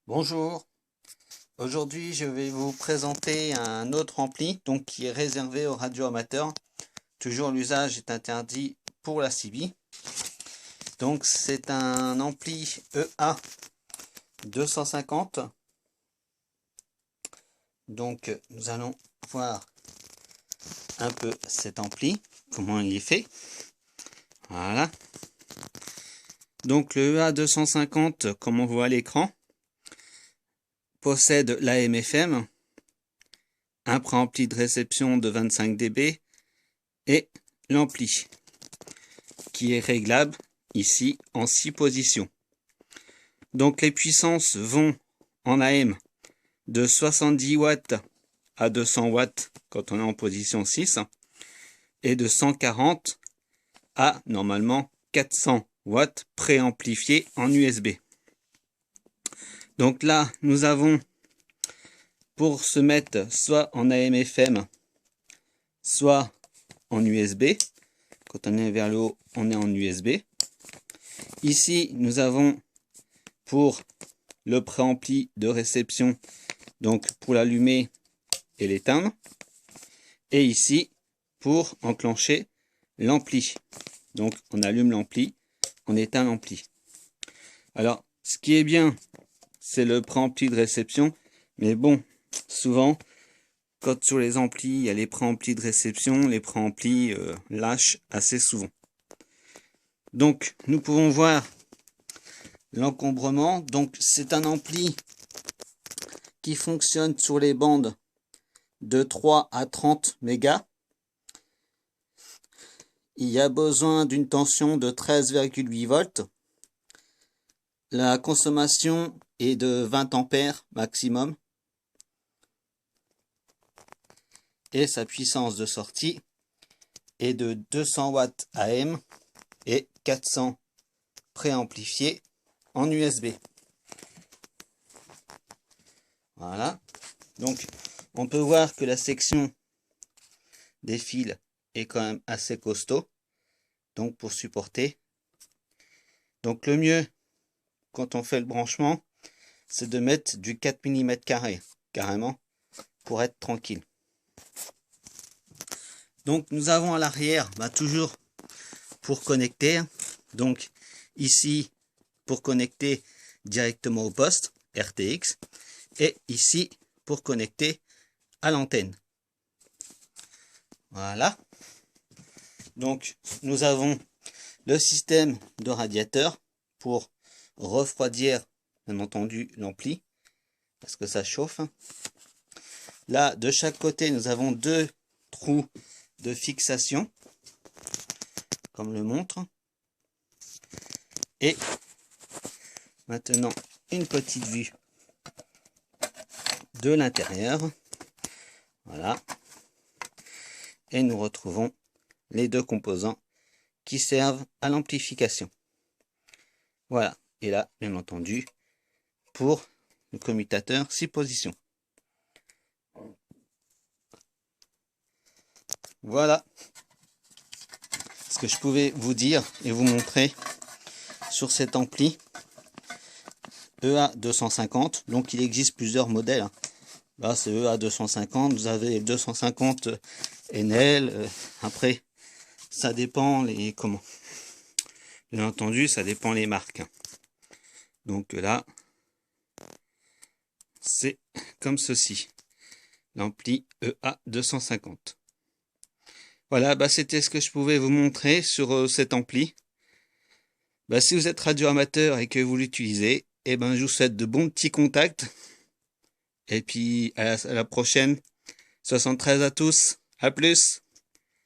Bonjour, aujourd'hui je vais vous présenter un autre ampli qui est réservé aux radioamateurs. Toujours l'usage est interdit pour la CB. Donc c'est un ampli EA 250. Donc nous allons voir un peu cet ampli, comment il est fait. Voilà. Donc le EA 250, comme on voit à l'écran, possède l'AM/FM, un préampli de réception de 25 dB et l'ampli qui est réglable ici en 6 positions. Donc les puissances vont en AM de 70 watts à 200 watts quand on est en position 6 et de 140 à normalement 400 watts préamplifiés en USB. Donc là nous avons pour se mettre soit en AM/FM soit en USB. Quand on est vers le haut, on est en USB. Ici, nous avons pour le préampli de réception, donc pour l'allumer et l'éteindre. Et ici, pour enclencher l'ampli. Donc, on allume l'ampli, on éteint l'ampli. Alors, ce qui est bien, c'est le préampli de réception. Mais bon, souvent, quand sur les amplis, il y a les préamplis de réception, les préamplis lâchent assez souvent. Donc, nous pouvons voir l'encombrement. Donc, c'est un ampli qui fonctionne sur les bandes de 3 à 30 mégas. Il y a besoin d'une tension de 13,8 volts. La consommation est de 20 ampères maximum. Et sa puissance de sortie est de 200 watts AM et 400 préamplifiés en USB. Voilà. Donc, on peut voir que la section des fils est quand même assez costaud. Donc, pour supporter. Donc, le mieux, quand on fait le branchement, c'est de mettre du 4 mm carrément, pour être tranquille. Donc, nous avons à l'arrière, toujours pour connecter. Donc, ici, pour connecter directement au poste RTX. Et ici, pour connecter à l'antenne. Voilà. Donc, nous avons le système de radiateur pour refroidir, bien entendu, l'ampli, parce que ça chauffe. Là, de chaque côté, nous avons deux trous de fixation, comme le montre. Et maintenant, une petite vue de l'intérieur. Voilà. Et nous retrouvons les deux composants qui servent à l'amplification. Voilà. Et là, bien entendu, pour le commutateur 6 positions. Voilà ce que je pouvais vous dire et vous montrer sur cet ampli EA 250. Donc il existe plusieurs modèles. Là c'est EA 250, vous avez 250 Enel. Après ça dépend les comment. Bien entendu ça dépend les marques. Donc là c'est comme ceci. L'ampli EA 250. Voilà, c'était ce que je pouvais vous montrer sur cet ampli. Si vous êtes radio amateur et que vous l'utilisez, je vous souhaite de bons petits contacts. Et puis à la prochaine. 73 à tous. À plus.